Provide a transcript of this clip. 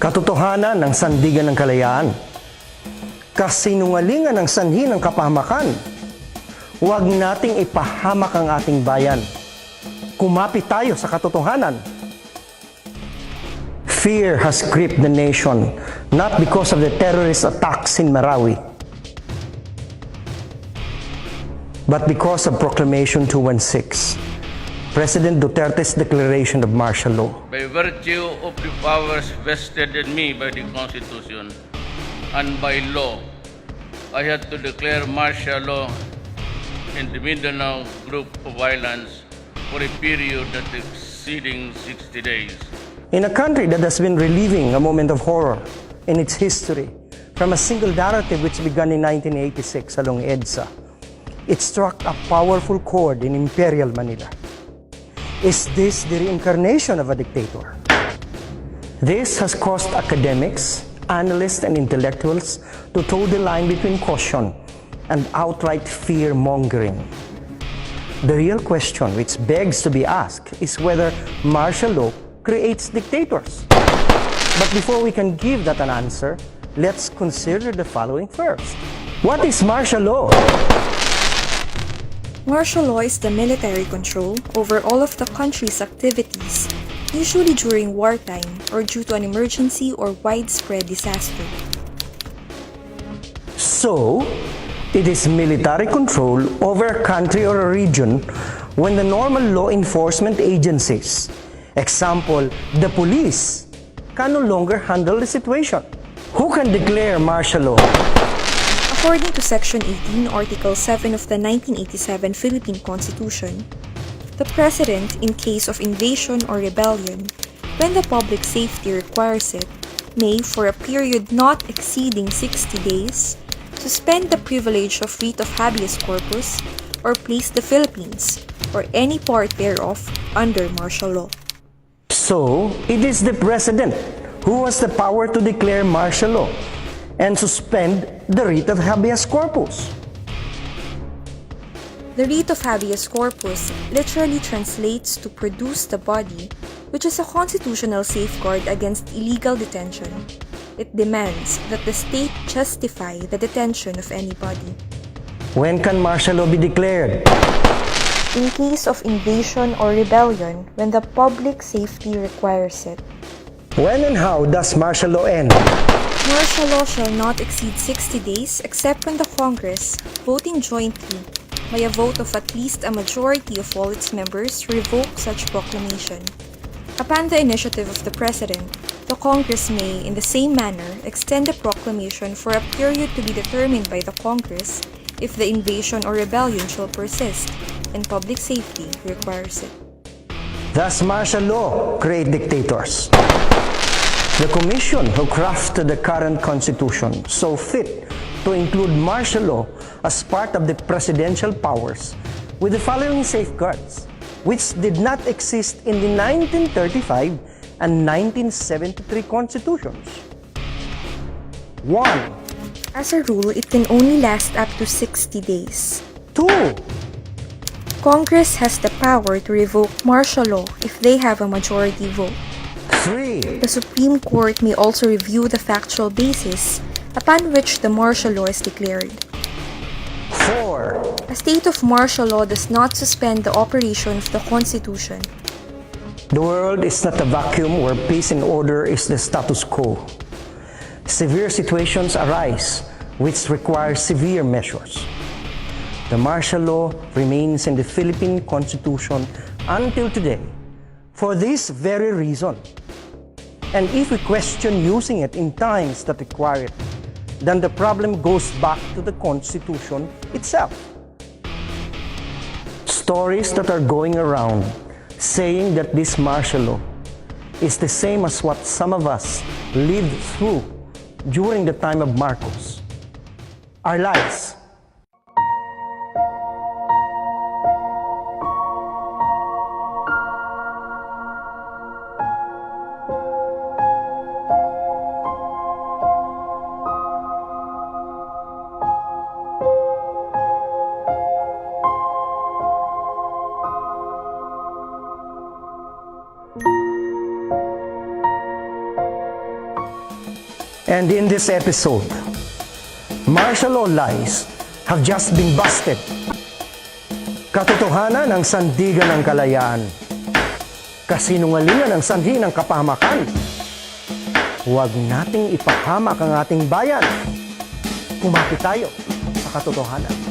Katotohanan ng sandigan ng kalayaan. Kasinungalingan ng sanhi ng kapahamakan. Huwag nating ipahamak ang ating bayan. Kumapit tayo sa katotohanan. Fear has gripped the nation, not because of the terrorist attacks in Marawi, but because of Proclamation 216, President Duterte's declaration of martial law. By virtue of the powers vested in me by the Constitution and by law, I had to declare martial law in the Mindanao group of islands for a period that exceeding 60 days. In a country that has been reliving a moment of horror in its history from a single narrative which began in 1986 along EDSA, it struck a powerful chord in Imperial Manila. Is this the reincarnation of a dictator? This has caused academics, analysts, and intellectuals to toe the line between caution and outright fear-mongering. The real question which begs to be asked is whether martial law creates dictators. But before we can give that an answer, let's consider the following first. What is martial law? Martial law is the military control over all of the country's activities, usually during wartime or due to an emergency or widespread disaster. So, it is military control over a country or a region when the normal law enforcement agencies, example, the police, can no longer handle the situation. Who can declare martial law? According to Section 18, Article 7 of the 1987 Philippine Constitution, the President, in case of invasion or rebellion, when the public safety requires it, may, for a period not exceeding 60 days, suspend the privilege of writ of habeas corpus or place the Philippines, or any part thereof, under martial law. So, it is the President who has the power to declare martial law and suspend the writ of habeas corpus. The writ of habeas corpus literally translates to produce the body, which is a constitutional safeguard against illegal detention. It demands that the state justify the detention of anybody. When can martial law be declared? In case of invasion or rebellion, when the public safety requires it. When and how does martial law end? Martial law shall not exceed 60 days except when the Congress, voting jointly, by a vote of at least a majority of all its members, revoke such proclamation. Upon the initiative of the President, the Congress may, in the same manner, extend the proclamation for a period to be determined by the Congress if the invasion or rebellion shall persist and public safety requires it. Does martial law create dictators? The Commission who crafted the current Constitution saw fit to include martial law as part of the presidential powers with the following safeguards, which did not exist in the 1935 and 1973 Constitutions. 1. As a rule, it can only last up to 60 days. 2. Congress has the power to revoke martial law if they have a majority vote. 3. The Supreme Court may also review the factual basis upon which the martial law is declared. 4. A state of martial law does not suspend the operation of the Constitution. The world is not a vacuum where peace and order is the status quo. Severe situations arise which require severe measures. The martial law remains in the Philippine Constitution until today for this very reason. And if we question using it in times that require it, then the problem goes back to the Constitution itself. Stories that are going around saying that this martial law is the same as what some of us lived through during the time of Marcos are lies. And in this episode, martial law lies have just been busted. Katotohanan ng sandigan ng kalayaan. Kasinungalingan ng sanhi ng kapahamakan. Huwag nating ipahamak ang ating bayan. Kumapit tayo sa katotohanan.